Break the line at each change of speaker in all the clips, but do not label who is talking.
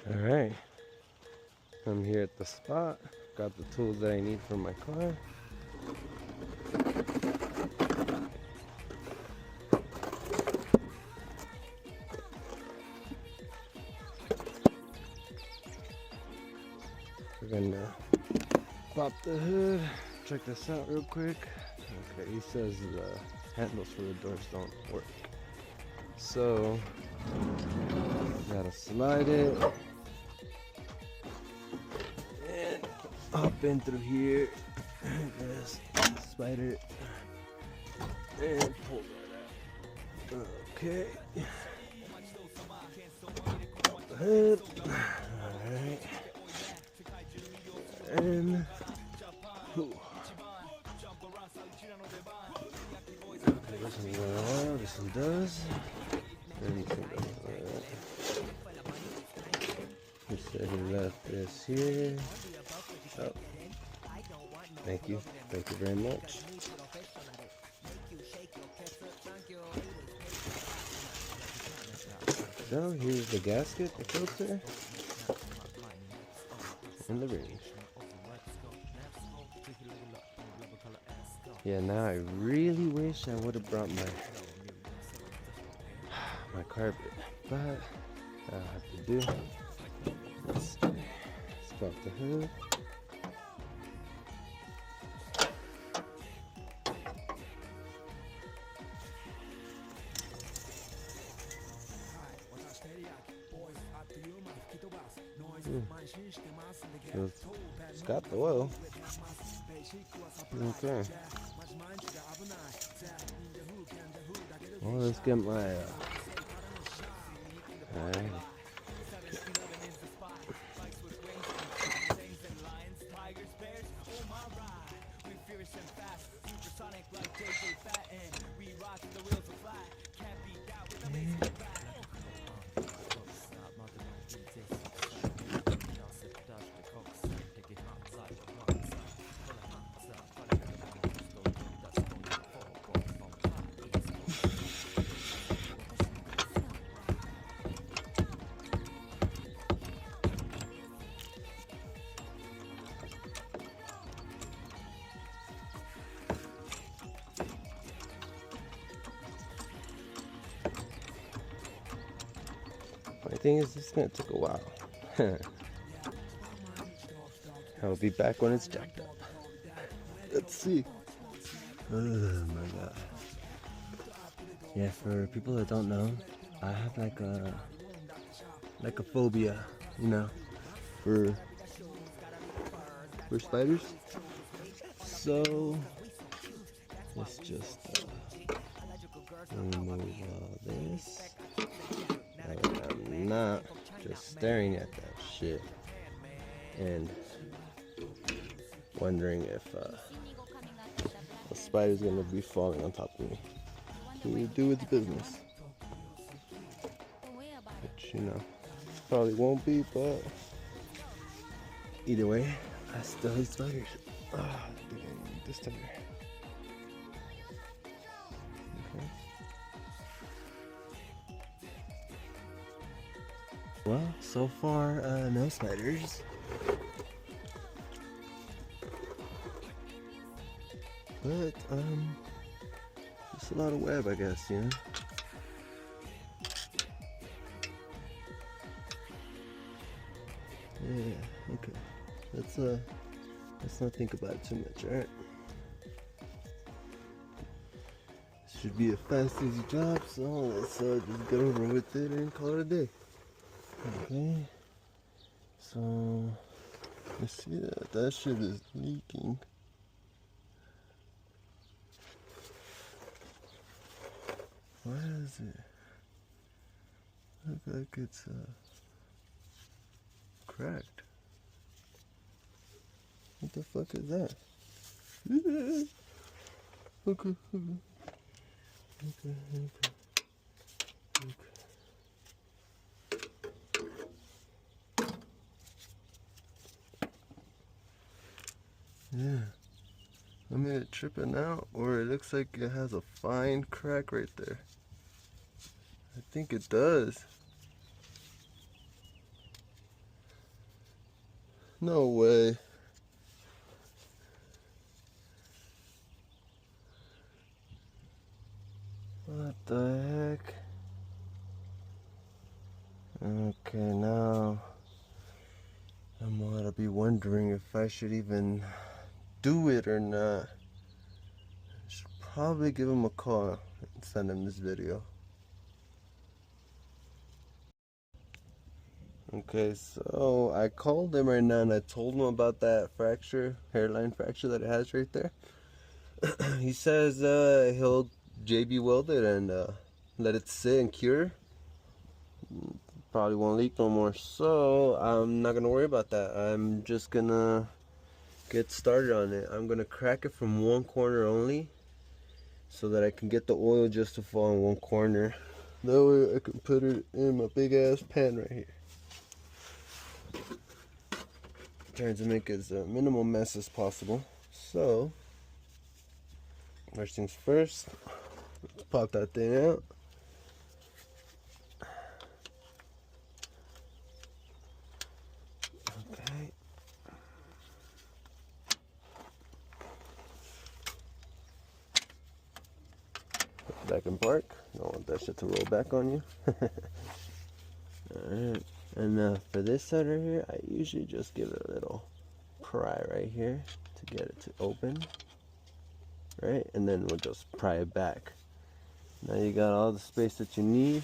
Alright, I'm here at the spot. Got the tools that I need for my car. We're gonna pop the hood. Check this out real quick. Okay, he says the handles for the doors don't work. So, gotta slide it and hop in through here. Just spider it and pull that out. Okay. Pop the hood. Alright. And okay, this one's going oil, this one does. And this one doesn't. Alright. He said he left this here. Oh. Thank you very much. So here's the gasket, the filter, and the ring. Yeah, now I really wish I would have brought my carpet, but I'll have to do. Let's pop the hood. It's got the oil. Okay. Well, let's get my alright. The thing is, this is gonna take a while. I'll be back when it's jacked up. Let's see. Oh my god. Yeah, for people that don't know, I have like a phobia, you know, for spiders. So let's just remove all this. I'm not just staring at that shit and wondering if a spider's gonna be falling on top of me. We do its business, which you know probably won't be, but either way, I still hate spiders. I think I need this tighter. Okay. Well, so far, no spiders. But, just a lot of web, I guess, you know? Yeah, okay. Let's not think about it too much, alright? Should be a fast, easy job, so let's just get over with it and call it a day. Okay, so let's see that shit is leaking. Why is it look like it's cracked? What the fuck is that? Okay. Yeah, I'm either tripping out or it looks like it has a fine crack right there. I think it does. No way. What the heck? Okay, now I'm gonna be wondering if I should even do it or not. I should probably give him a call and send him this video. Okay, so I called him right now and I told him about that fracture, hairline fracture that it has right there. He says he'll JB weld it and let it sit and cure. Probably won't leak no more, so I'm not gonna worry about that. I'm just gonna get started on it. I'm gonna crack it from one corner only so that I can get the oil just to fall in one corner. That way I can put it in my big ass pan right here. Trying to make as minimal mess as possible. So first things first, let's pop that thing out. Okay. Put it back in park. Don't want that shit to roll back on you. Alright. And for this side right here, I usually just give it a little pry right here to get it to open. Right? And then we'll just pry it back. Now you got all the space that you need.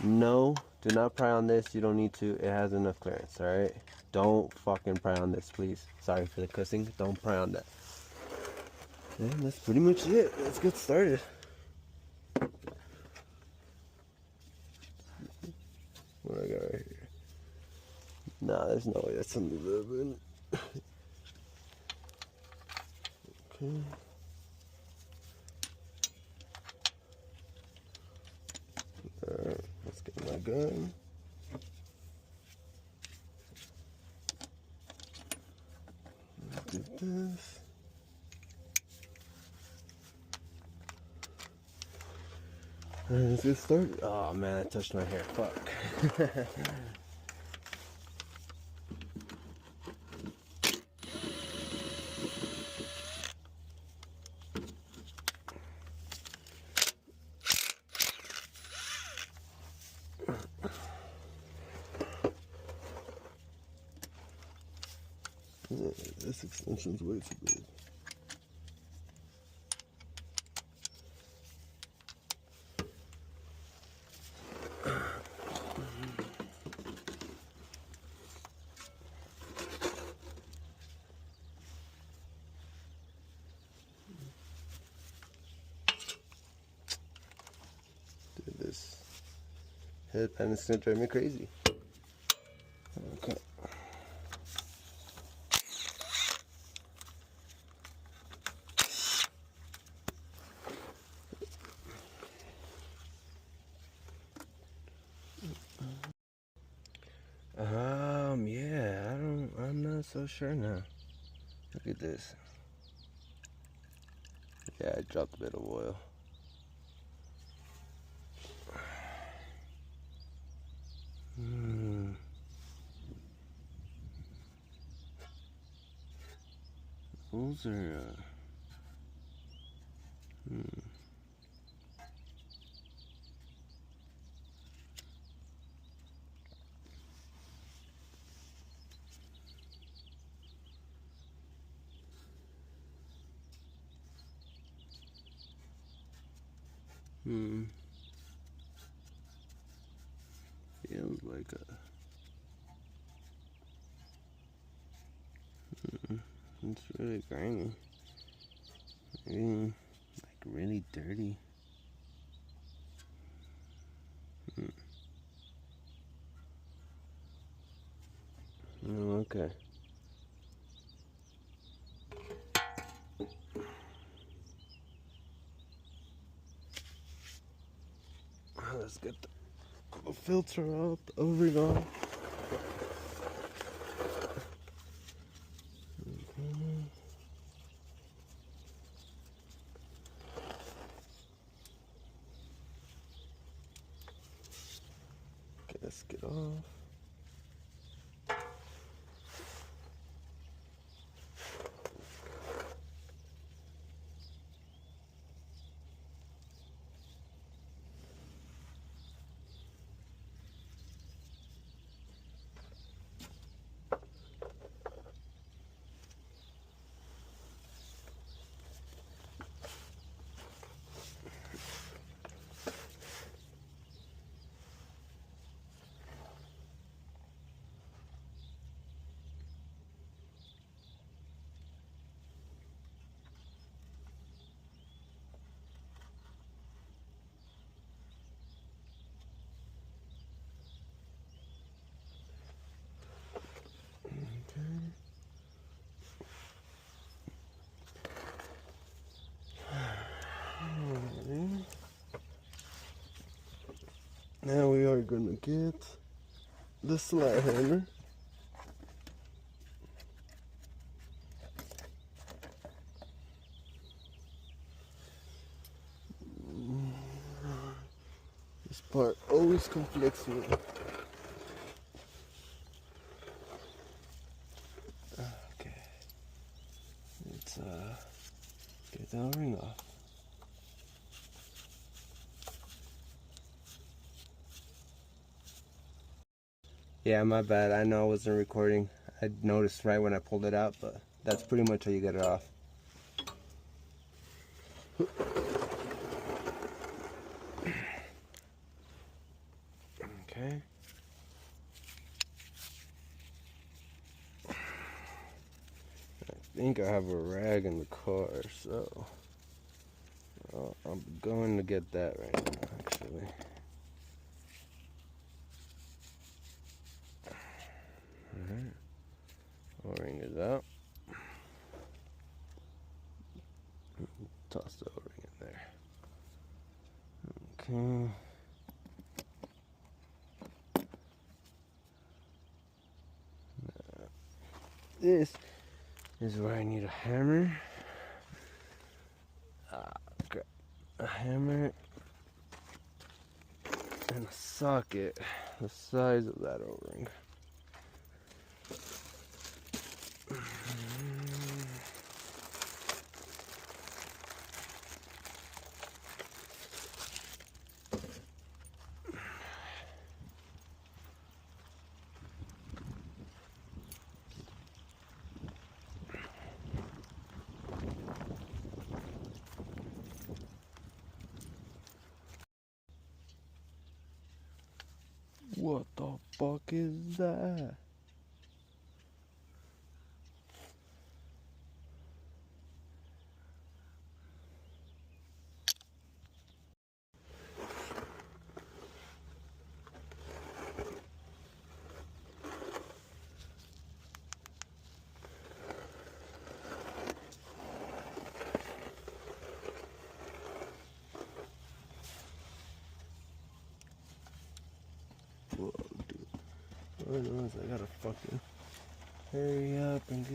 No, do not pry on this. You don't need to. It has enough clearance, alright? Don't fucking pry on this, please. Sorry for the cussing. Don't pry on that. And that's pretty much it. Let's get started. What I got right here? Nah, there's no way that's under the oven. Okay. Alright, let's get my gun. Do this. Alright, let's get started. Oh man, I touched my hair. Fuck. This extension's way too big. Dude, this headband is gonna drive me crazy. Okay. Yeah, I'm not so sure now. Look at this. Yeah, I dropped a bit of oil. Those are, feels like it's really grimy. Maybe, like, really dirty. Oh, okay. Let's get the filter out, the O-ring on. Gasket off. Now we are gonna get the slide hammer. This part always conflicts me. Okay, let's get that ring off. Yeah, my bad. I know I wasn't recording. I noticed right when I pulled it out, but that's pretty much how you get it off. Okay. I think I have a rag in the car, so I'm going to get that right now, actually. Alright. O-ring is out. Toss the O-ring in there. Okay. This is where I need a hammer. Grab a hammer and a socket the size of that O-ring. What the fuck is that? Whoa, dude. Lord knows I gotta fucking hurry up and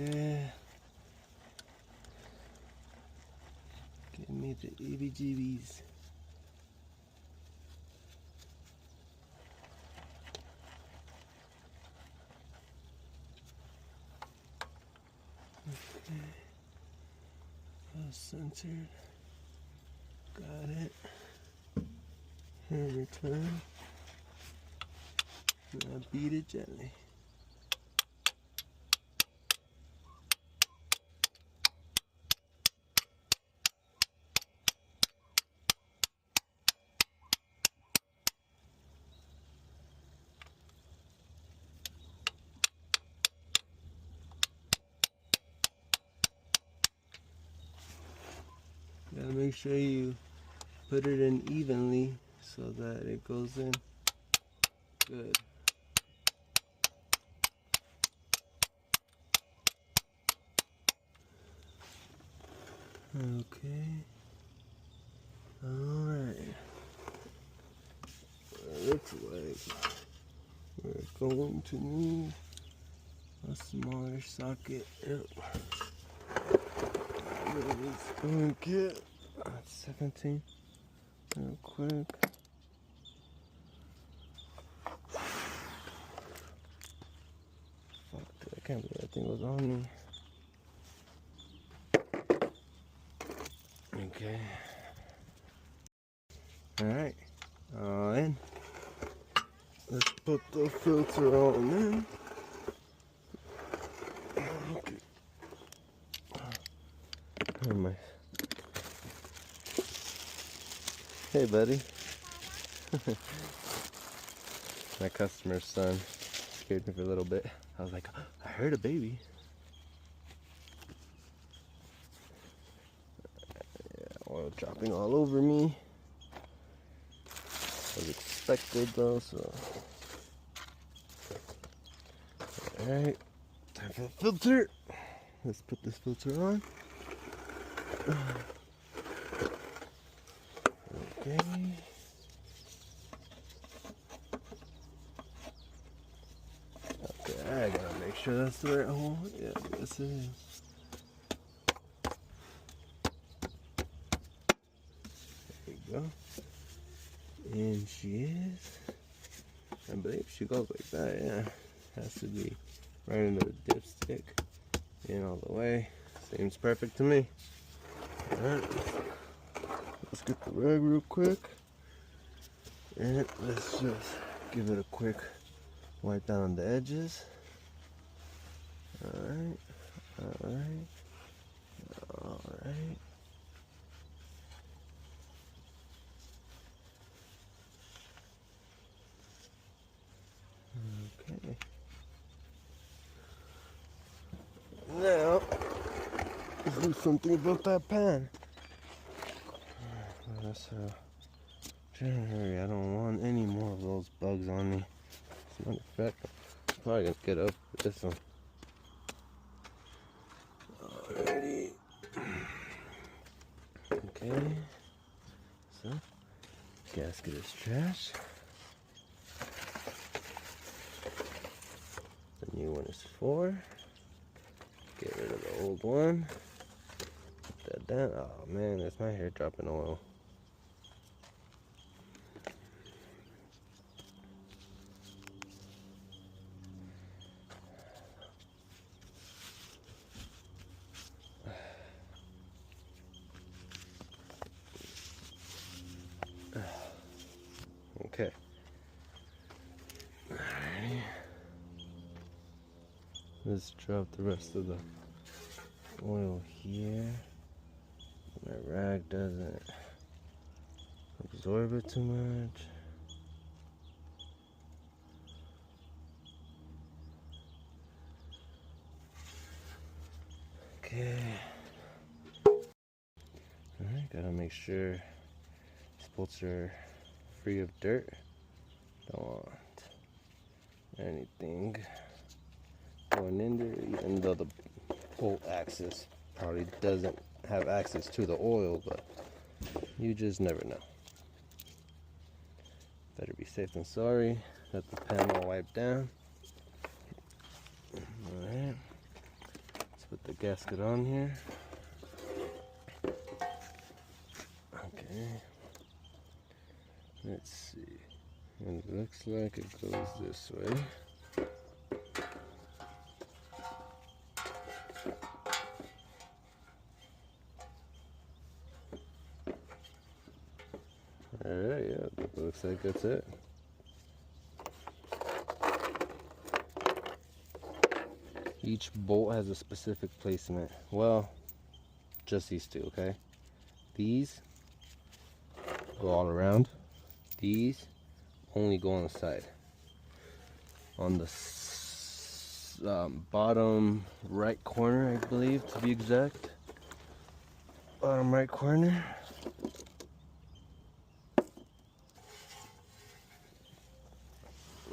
give me the EBGBs. Okay. All centered. Got it. And return. Now beat it gently. Gotta make sure you put it in evenly so that it goes in good. Okay. Alright. Looks like we're going to need a smaller socket. Yep. Let's get 17 real quick. Fuck, dude, I can't believe that thing was on me. Okay. Alright. All in. Let's put the filter on in. Okay. Where am I? Hey, buddy. My customer's son scared me for a little bit. I was like, I heard a baby. Yeah, oil dropping all over me. Was expected though, so. Alright, time for the filter. Let's put this filter on. Okay. sure that's the right hole. Yeah, yes it is. There you go. And she is. I believe she goes like that, yeah. Has to be right into the dipstick. In all the way. Seems perfect to me. Alright. Let's get the rag real quick. And let's just give it a quick wipe down on the edges. Alright. Alright. Alright. Okay. Now, let's do something about that pan. Let's try to hurry. I don't want any more of those bugs on me. As a matter of fact, I'm probably gonna get up with this one. Alrighty. Okay. So, gasket is trash. The new one is 4. Get rid of the old one. Put that down. Oh man, that's my hair dropping oil. Okay. Alrighty. Let's drop the rest of the oil here. My rag doesn't absorb it too much. Okay. Alright, gotta make sure these bolts are free of dirt. Don't want anything going in there, even though the bolt axis probably doesn't have access to the oil, but you just never know. Better be safe than sorry. Let the pan all wipe down. Alright, let's put the gasket on here. Okay, let's see. And it looks like it goes this way. Alright, yeah, looks like that's it. Each bolt has a specific placement. Well, just these two, okay? These go all around. These only go on the side. On the bottom right corner, I believe, to be exact. Bottom right corner.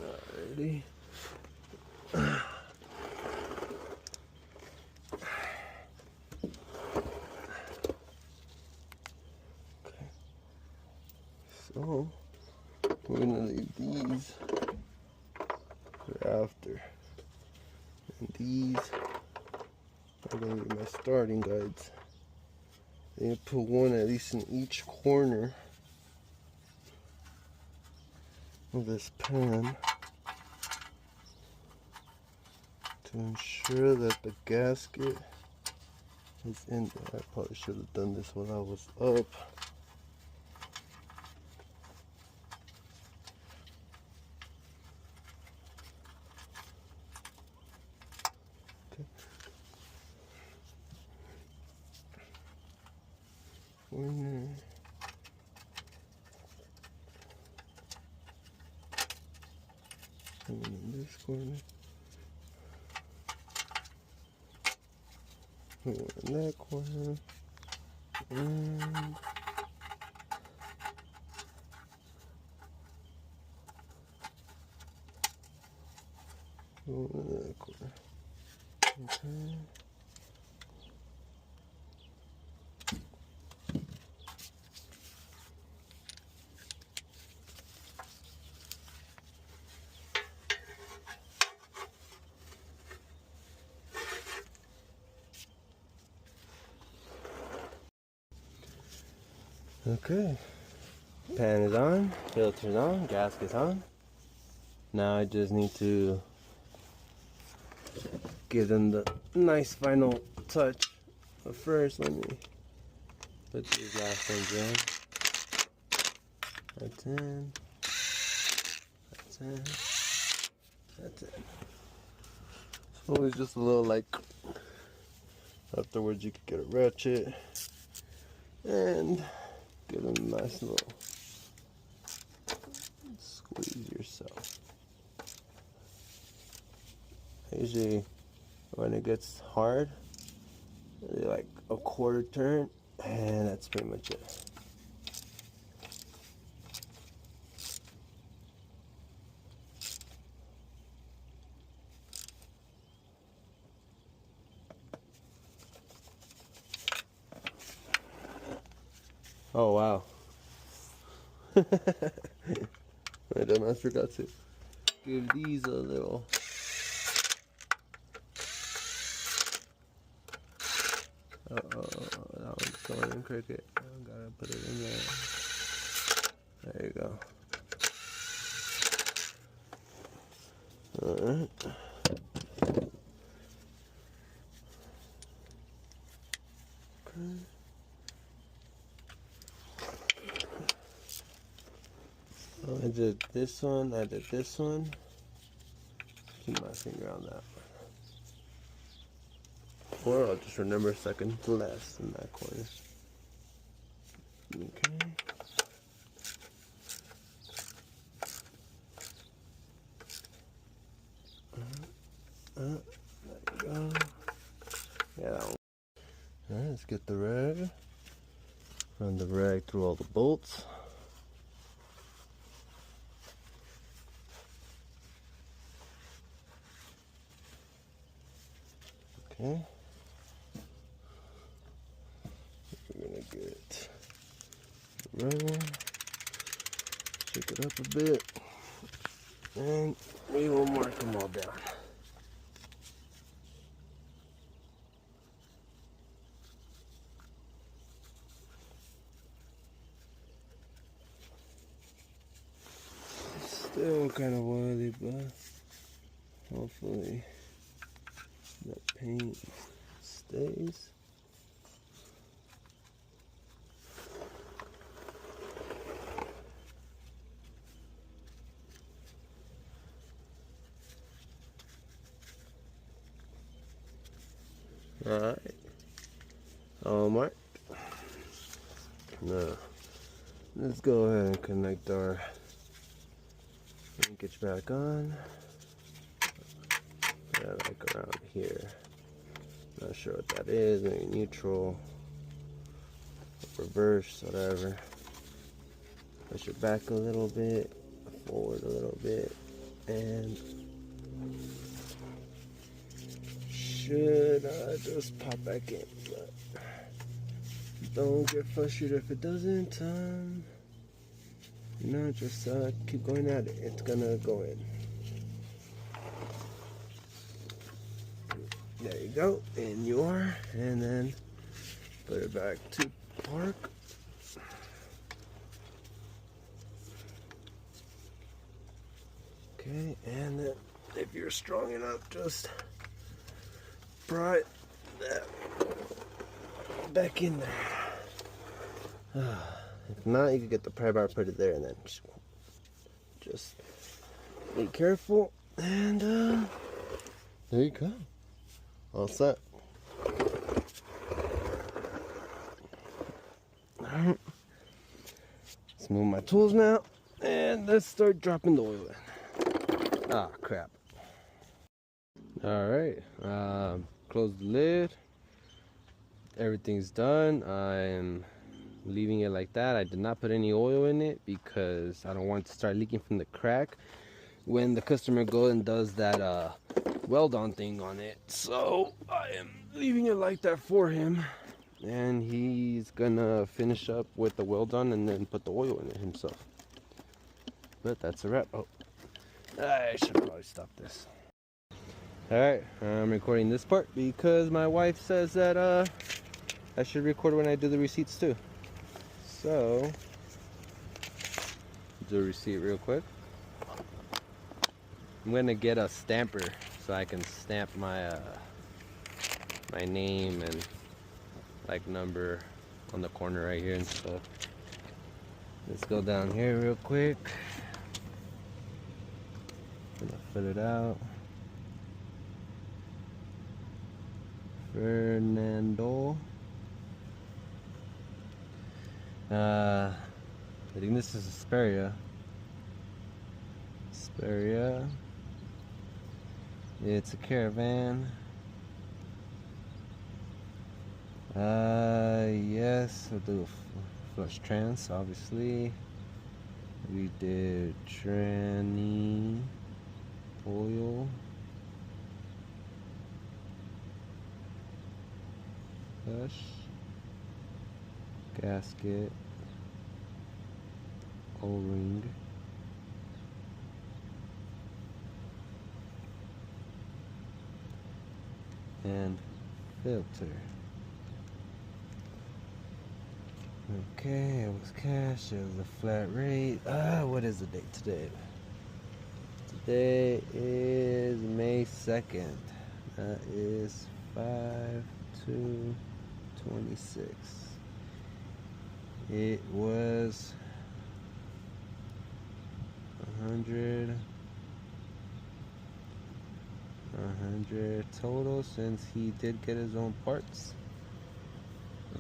Alrighty. Okay. So we're gonna leave these for after. And these are gonna be my starting guides. I'm gonna put one at least in each corner of this pan to ensure that the gasket is in there. I probably should have done this when I was up. Okay. Corner. And in this corner. And in that corner. And in that corner. Okay. Okay, pan is on, filter's on, gasket's on. Now I just need to give them the nice final touch. But first, let me put these last ones in. That's in. That's in. That's it. So it's just a little like, afterwards you could get a ratchet and get a nice little squeeze yourself. Usually when it gets hard, like a quarter turn, and that's pretty much it. Oh wow. My dumbass forgot to give these a little. That one's going in cricket. I gotta put it in there. There you go. Alright. Okay. So I did this one, I did this one. Keep my finger on that one. Or I'll just remember a second to last in that corner. Okay. There you go. Yeah, that one. Alright, let's get the rag. Run the rag through all the bolts. Okay. We're gonna get the rag, shake it up a bit, and we will mark them all down. Still kind of oily, but hopefully that paint stays. Alright, all marked. Now, let's go ahead and connect our linkage back on. Yeah, like around here. Not sure what that is, maybe neutral, reverse, whatever. Push it back a little bit, forward a little bit, and should just pop back in. But don't get frustrated if it doesn't. You know, just keep going at it. It's gonna go in. There you go, in your, and then put it back to park. Okay, and then if you're strong enough, just pry that back in there. If not, you can get the pry bar, put it there, and then just be careful. And there you go. All set. Alright. Let's move my tools now, and let's start dropping the oil in. Ah, crap. Alright, close the lid. Everything's done. I'm leaving it like that. I did not put any oil in it because I don't want it to start leaking from the crack when the customer goes and does that weld on thing on it. So I am leaving it like that for him, and he's gonna finish up with the weld on and then put the oil in it himself. But that's a wrap. Oh, I should probably stop this. Alright, I'm recording this part because my wife says that I should record when I do the receipts too. So, do a receipt real quick. I'm gonna get a stamper so I can stamp my my name and like number on the corner right here and stuff. Let's go down here real quick. Gonna fill it out. Fernando. I think this is Asperia. Asperia. It's a Caravan. Yes, we'll do a flush trans, obviously. We did tranny oil. Flush. Gasket. O-ring. And filter. Okay, it was cash, it was a flat rate. What is the date today? Today is May 2nd. That is 5/2/26. It was 100 total since he did get his own parts.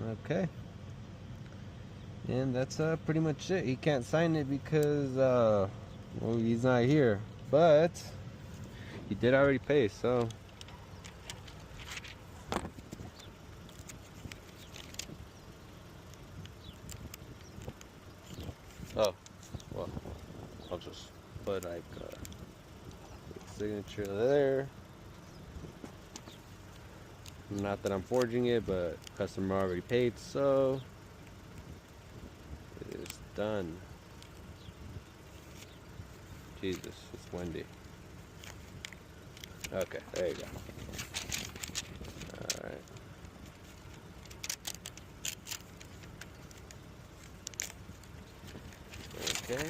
Okay. And that's pretty much it. He can't sign it because well, he's not here, but he did already pay, so oh well, I'll just put like signature there. Not that I'm forging it, but customer already paid, so it is done. Jesus, it's windy. Okay, there you go. Alright. Okay.